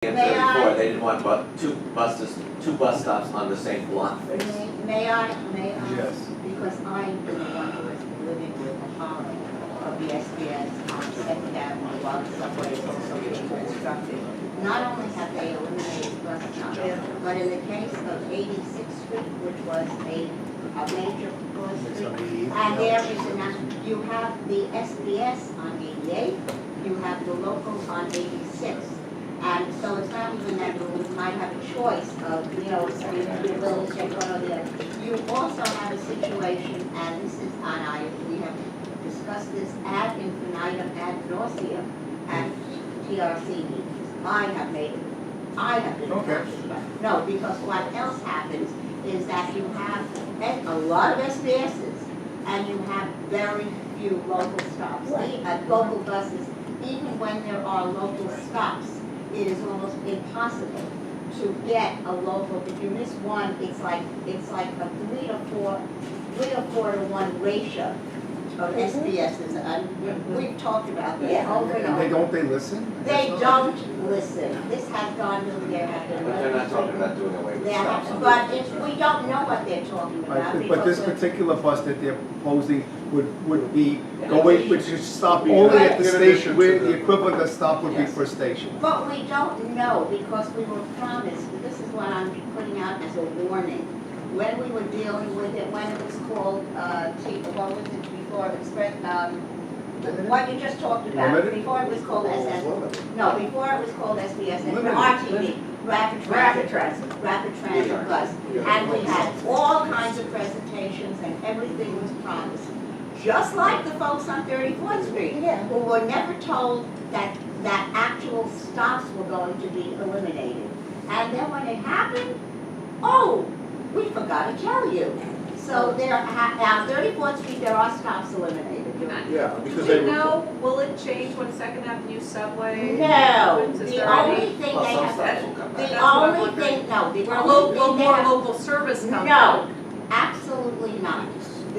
May I? They didn't want two bus stops on the same block. May I? Yes. Because I'm the one who is living with the horror of the SBS on Second Avenue while the subway is also being constructed. Not only have they eliminated bus stops, but in the case of 86th Street, which was a major cross street, and there is you have the SBS on 88, you have the locals on 86. And so it's not even that you might have a choice of, saying you will take one or the other. You also have a situation, and this is, we have discussed this ad infinitum, ad nauseum, at TRC meetings. I have been Okay. No, because what else happens is that you have a lot of SBSs, and you have very few local stops, local buses. Even when there are local stops, it is almost impossible to get a local. If you miss one, it's like a 3 to 4 to 1 ratio of SBSs. And we've talked about this over and And over. they listen? They don't listen. This has gone to there have been. But they're not talking about doing away with stops. But we don't know what they're talking about. But this because particular bus that they're proposing would be going, which is stop only at the station, where the equivalent of stop would be for a station. But we don't know because we were promised, this is what I'm putting out as a warning. When we were dealing with it, when it was called, what was it before, it was, what you just talked about, Limited? before it was called before it was called SBS, and Limited. RTV, Rapid Transit Bus. And we had all kinds of presentations and everything was promised. Just like the folks on 34th Street, who were never told that actual stops were going to be eliminated. And then when it happened, oh, we forgot to tell you. So there, on 34th Street, there are stops eliminated. Yeah, because Do they we were. know, will it change when Second Avenue subway? No, opens? Is the there only any- thing Well, they some have, stops will come back. the That's what I'm only wondering. thing, no, the Where only thing they more have. local service comes. No, absolutely not.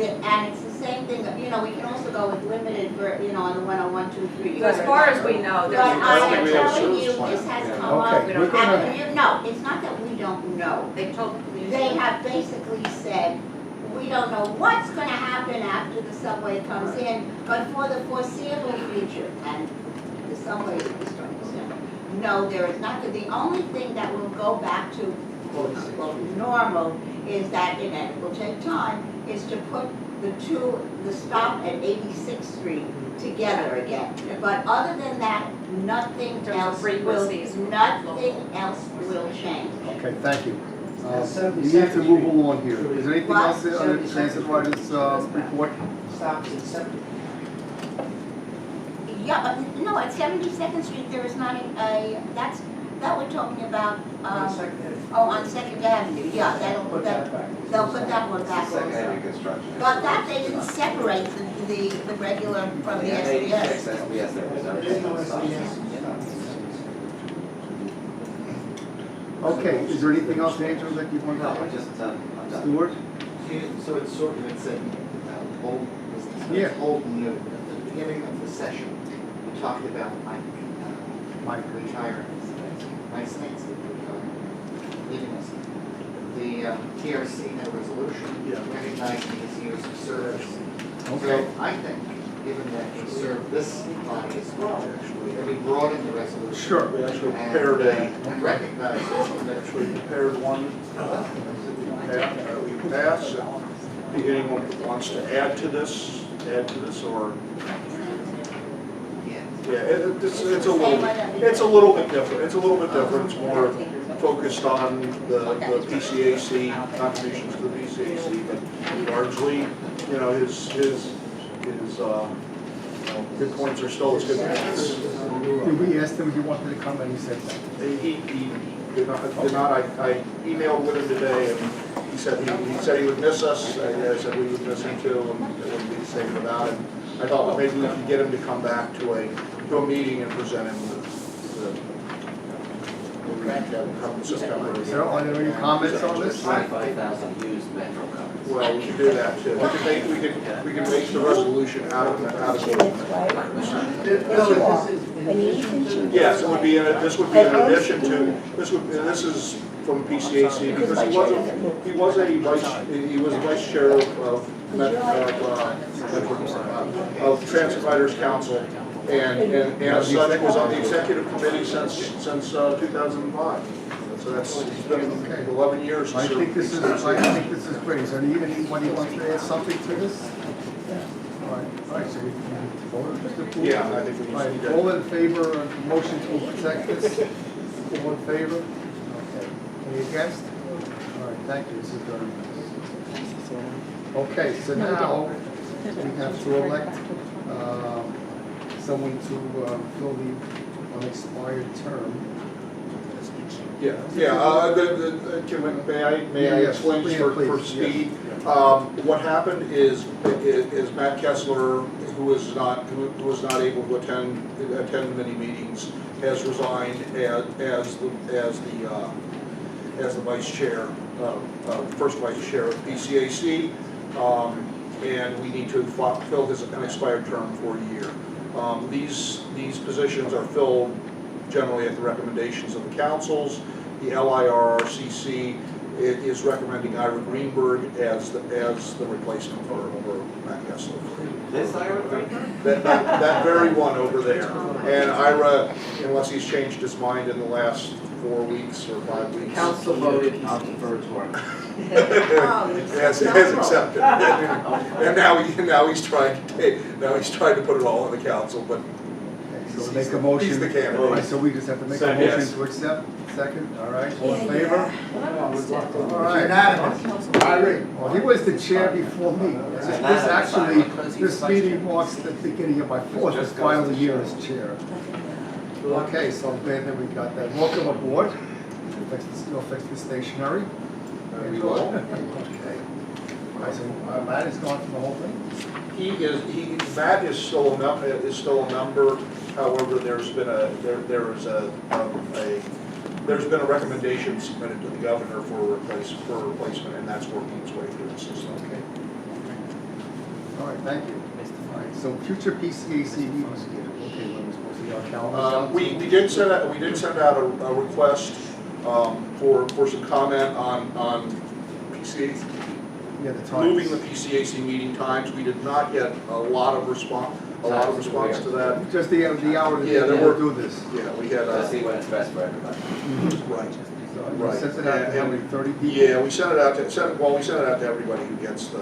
And it's the same thing, we can also go with limited for, on the 101, 2, 3. So as far as we know, But there's. I don't am think we have a telling service you, plan. this has Yeah. come up. Okay, we're gonna- And no, it's not that we don't know. They told the community. They have basically said, we don't know what's gonna happen after the subway comes in, but for the foreseeable future, and the subway is starting soon. No, there is not. The only thing that will go back to quote unquote normal is that, and it will take time, is to put the stop at 86th Street together again. But other than that, nothing terms of else frequencies. will change. Okay, thank you. We need to move along here. Is there anything What? else on the transit writers' report? Stops in 70. Yeah, but no, at 72nd Street, there is not that we're talking about, on 2nd Avenue, yeah, they'll put that one back Second Avenue also. construction. But that, they didn't separate the regular from the Yeah, 86 SBS. SBS, there was everything on stops. Okay, is there anything else, Angela, that you want No, to I add? just, I'm done. Stuart? So it's sort of, it's old business, but Yeah. it's old and new. At the beginning of the session, we talked about Mike retiring. Nice things that retiring, leaving us. The TRC had a resolution recognizing his years of service. Okay. So I think, given that he served this body as well, that we broaden the resolution. Sure. We actually And prepared recognize we actually prepared one that we pass. If anyone wants to add to this, or, it's a little bit different. It's a little bit different. It's more focused on the PCAC, contributions to the PCAC, but largely, his good points are still his good points. Did we ask him if he wanted to come and he said that? He did not, I emailed with him today and he said he would miss us. I said we would miss him too, and it wouldn't be the same without him. I thought that maybe we could get him to come back to a meeting and present him with Are there any comments on this? 25,000 used metro cars. Well, we could do that too. We could make the resolution out of the. No, Yes, it would be, this would be in addition to, this is from PCAC, because he was vice chair of Transit Riders Council, and as such, was on the executive committee since 2005. So it's been 11 years. I think this is great. Is there anybody who wants to add something to this? All right, so we can vote, Mr. Poole? Yeah, I think we All need right, to. all in favor of the motion to protect this? All in favor? Okay. Any against? All right, thank you, this is very nice. Okay, so now we have to elect someone to fill the unexpired term. Yeah, may I Yes, explain please, for please, speed? yes. What happened is Matt Kessler, who was not able to attend many meetings, has resigned as the vice chair, first vice chair of PCAC, and we need to fill his unexpired term for a year. These positions are filled generally at the recommendations of the councils. The LIRRCC is recommending Ira Greenberg as the replacement for Matt Kessler. This Ira Greenberg? That very one over there. And Ira, unless he's changed his mind in the last 4 weeks or 5 weeks. Council voted on the first one. has accepted. And now he's trying to put it all on the council, but So we make a motion. he's the candidate. All right, so we just have to make a Second. motion Yes. to accept. Second, all right, all in favor? All right. Unanimous. Well, he was the chair before me. This meeting marks the beginning of my fourth and final year as chair. Okay, so I'm glad that we got that. Welcome aboard. You'll fix the stationery. We will. Okay. All right, so Matt is gone for the whole thing? Matt is still a member, however, there's been a recommendation submitted to the governor for replacement, and that's working its way through the system. Okay. All right, thank you. All right, so future PCAC meetings, okay, when we're supposed to get our calendars out? We did send out a request for some comment on PCAC, Yeah, the times. moving the PCAC meeting times. We did not get a lot of response to that. Just the hour that Yeah, they there were- do this. Yeah, we had, Let's see when it's best for everybody. right. So we Right. sent it out to how many, 30 people? Yeah, we sent it out to everybody who gets the,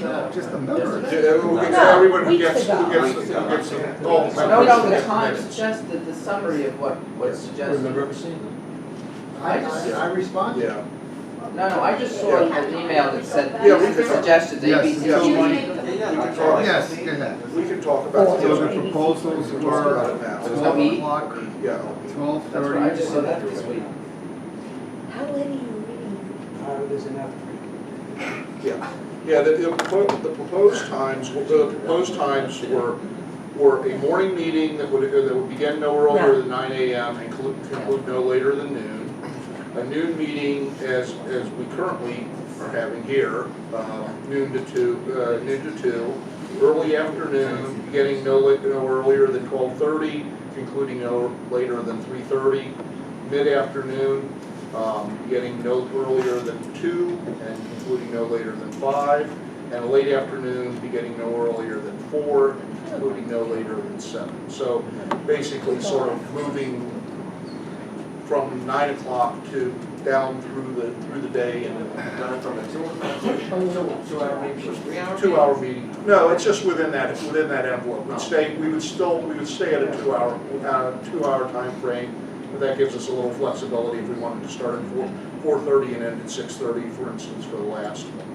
No, just a member. everyone who gets the, oh, No, the time suggested, the summary of what's suggested. I responded. yeah. No, I just saw an email that said, Yeah, we these are the can- suggestions, Yes, ABC. yes. Yes, Yes, go ahead. we can talk about So it. the proposals We'll talk about were it now. 12 o'clock, Yeah. 12:30. That's right, I just saw that this week. How late are you reading? Yeah, the proposed times were a morning meeting that would begin no earlier than 9 a.m. and conclude no later than noon. A noon meeting, as we currently are having here, noon to 2. Early afternoon, beginning no earlier than 12:30, concluding no later than 3:30. Mid-afternoon, beginning no earlier than 2 and concluding no later than 5. And a late afternoon, beginning no earlier than 4 and concluding no later than 7. So basically sort of moving from 9 o'clock to down through the day and Done from a 2-hour meeting, 3 hour? 2-hour meeting. No, it's just within that envelope. We would stay at a 2-hour time frame. But that gives us a little flexibility if we wanted to start at 4:30 and end at 6:30, for instance, for the last one.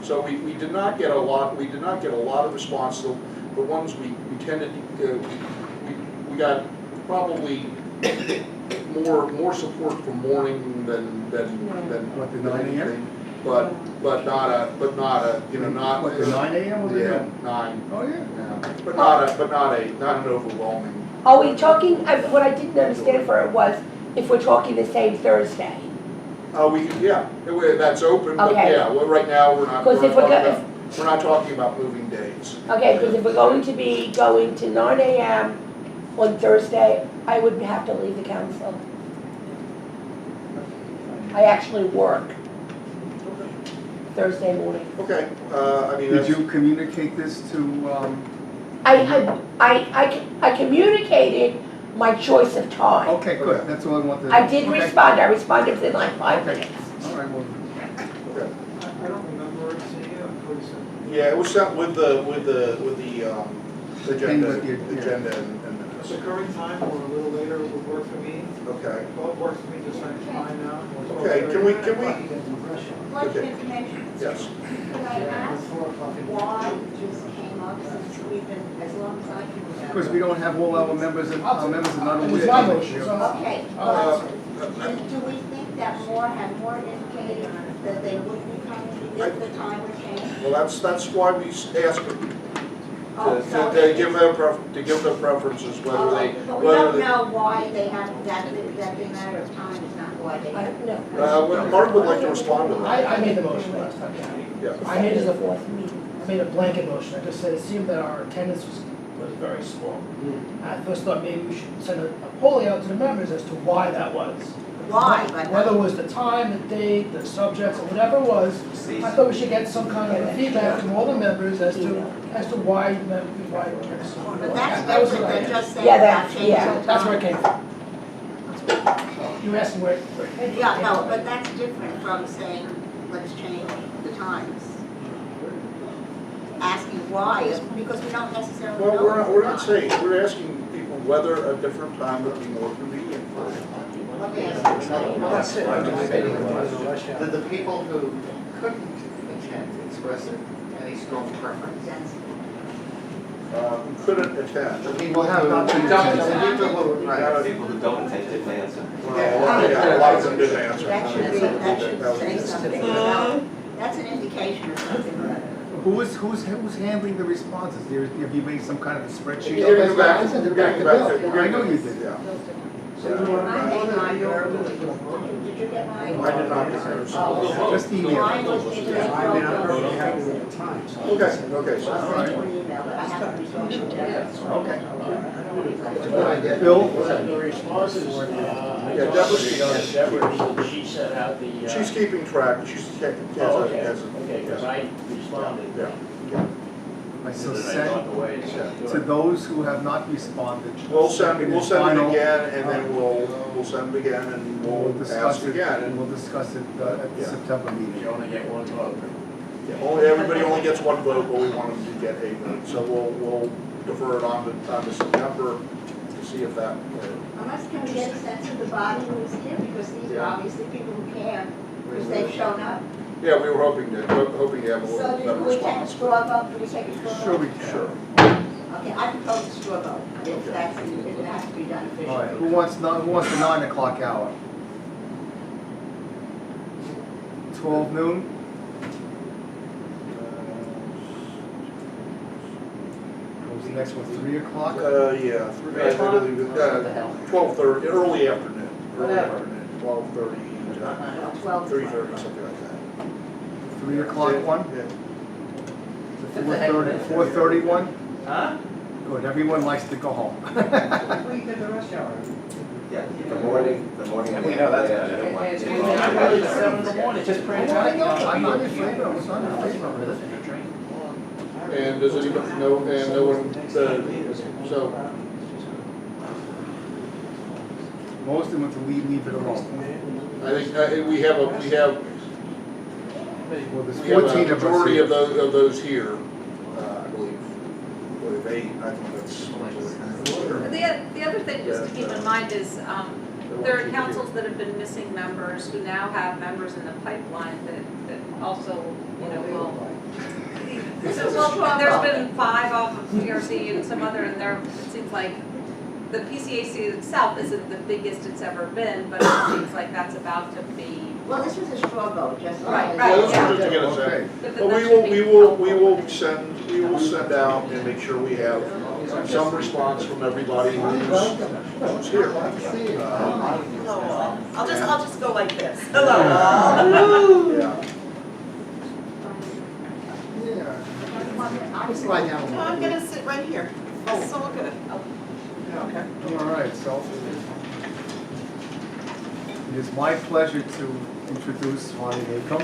So we did not get a lot of response. The ones we tended to, we got probably more support for morning than What, the 9 a.m.? anything. But not a not. What, the 9 a.m. or the Yeah, noon? 9. Oh, yeah. Yeah. But not an overwhelming. Are we talking, what I didn't understand for it was, if we're talking the same Thursday? We can, yeah, that's open, but Okay. yeah, well, right now, we're not. Because if we're we're talking gonna, about- We're not talking about moving days. Okay, because if we're going to be going to 9 AM on Thursday, I would have to leave the council. I actually work Thursday morning. Okay, I mean, Did that's, you communicate this to, I communicated my choice of time. okay, good, that's all I wanted to. I did Okay. respond, I responded within like 5 Okay. minutes. All right, well, okay. I don't remember seeing it, I'm pretty certain. Yeah, it was sent with the agenda, with the- yeah. agenda and minutes. The current time or a little later would work for me. Okay, Both works for me, just like fine now. Okay, can we- Like Okay. information. yes. Could I ask why this came up since we've been, as long as I can remember? because we don't have all our members, and our members are not It always. was my motion, so- Okay, Uh, but do we think that more indicated that they would be coming if the time would change? Well, that's why we asked them Oh, so to give them preferences, whether they, But we whether don't they. know why they have, that the matter of time is not why they I have. don't know. Well, Mark would like to respond to that. I made the motion last time, yeah. Yeah. I made This is it, the fourth meeting. I made a blanket motion, I just said it seemed that our attendance was very small. I first thought maybe we should send a polling out to the members as to why that was. Why, but Whether it was the time, the date, the subjects, or whatever it was, I thought we should get some kind of feedback from all the members as to why. But that's That was different what I than just saying Yeah, about that's- changing yeah. the That's where it time. came from. You were asking where it came from. Yeah, no, but that's different from saying, let's change the times. Asking why, because we don't necessarily know. Well, we're not why. saying, we're asking people whether a different time would be more convenient for them. Let me ask you something. That's it. I'm just saying. Did the people who couldn't attend express any strong preference? Who couldn't attend. The people have who, not been the attending. people who, right. People who don't attend didn't answer. Well, yeah, a lot of them didn't answer. That should be, that should That was- say something about, that's an indication of something. Who's handling the responses? Have you made some kind of a spreadsheet? We're getting back, we're getting back to. I know you did. Yeah. I made mine early. Did you get mine? I did not get theirs. Just email. Mine was in the I mean, I'm really happy with the times. Okay, okay, so. I'll send you an email, but I haven't responded to that. Okay. Bill? The responses, Yeah, Deborah- she sent out the. She's keeping track, she's, has Oh, okay, a, okay, because I responded. yeah. So That I send thought the way it's to those who have not responded. We'll send it final. again, and then we'll send it again, and We'll we'll discuss ask it, again. and And we'll discuss it at the Yeah. September meeting. You only get one vote. everybody only gets one vote, but we want them to get a vote. So we'll defer it on to September to see if that. Unless can we get a sense of the body who's here, because these are Yeah. obviously people who care, because they've shown up. Yeah, we were hoping to have a So little better do we take a response. straw vote, do we take a straw vote? Sure we can. Sure. Okay, I propose a straw vote, if that's, if it has to be done officially. All right, who wants the 9 o'clock hour? 12 noon? What was the next one, 3 o'clock? Yeah, What the hell? 12:30, early afternoon. Early Whatever. afternoon, 12:30, 3:30, something like that. 3 o'clock one? Yeah. The What the heck? 4:30 one? Huh? Good, everyone likes to go home. We did the rush hour. Yeah, the morning. We know that's yeah, what I don't want It's to- usually not really 7 in the morning, just print out. I'm not in favor, I was not in favor. And does anybody know, and no one, so, Most of them want to leave it alone. I think, we have, Well, there's we have 14 a of us majority here. of those here, I believe. With 8, I think that's. The other thing just to keep in mind is, there are councils that have been missing members who now have members in the pipeline that also, you know, will. So, well, there's been 5 off of PRC and some other, and there, it seems like the PCAC itself isn't the biggest it's ever been, but it seems like that's about to be. Well, this was a straw vote, just. Right, Yeah, this yeah. was just to get a Okay. sense. But we will send out and make sure we have some response from everybody who's here. I'll just go like this. Hello. Yeah. Yeah. slide down a No, little. I'm gonna sit right here. It's all good. Okay. All right, so it is my pleasure to introduce Ronnie Acom.